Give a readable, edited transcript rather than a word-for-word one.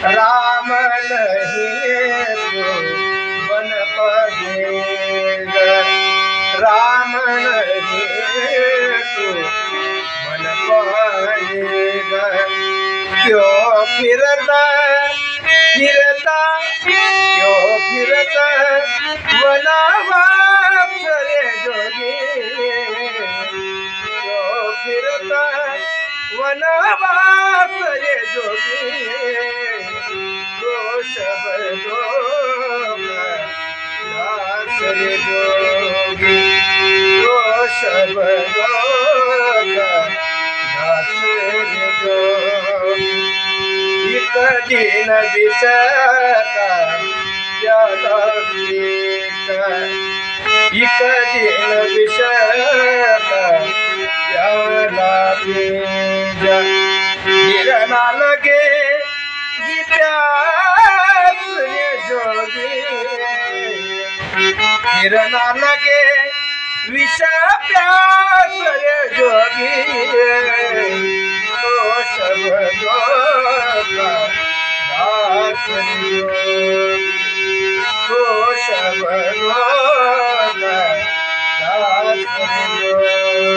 राम नहीं तो बन पड़ेगा, राम नहीं तो बन पाएगा। क्यों फिरता फिरता क्यों फिरता वनवास रे जोगी, क्यों फिरता वनवास रे जोगी। दोष बदोगा दास रे जोगी, दोष बदोगा दास रे जोगी। एक दिन विषका प्याला पीका, एक दिन विषका प्याला पीजा। गिरना लगे प्यास रे जोगी, गिरना लगे विष प्यास रे जोगी। दोष बदोगा दास रे जोगी, दोष बदोगा दास रे जोगी।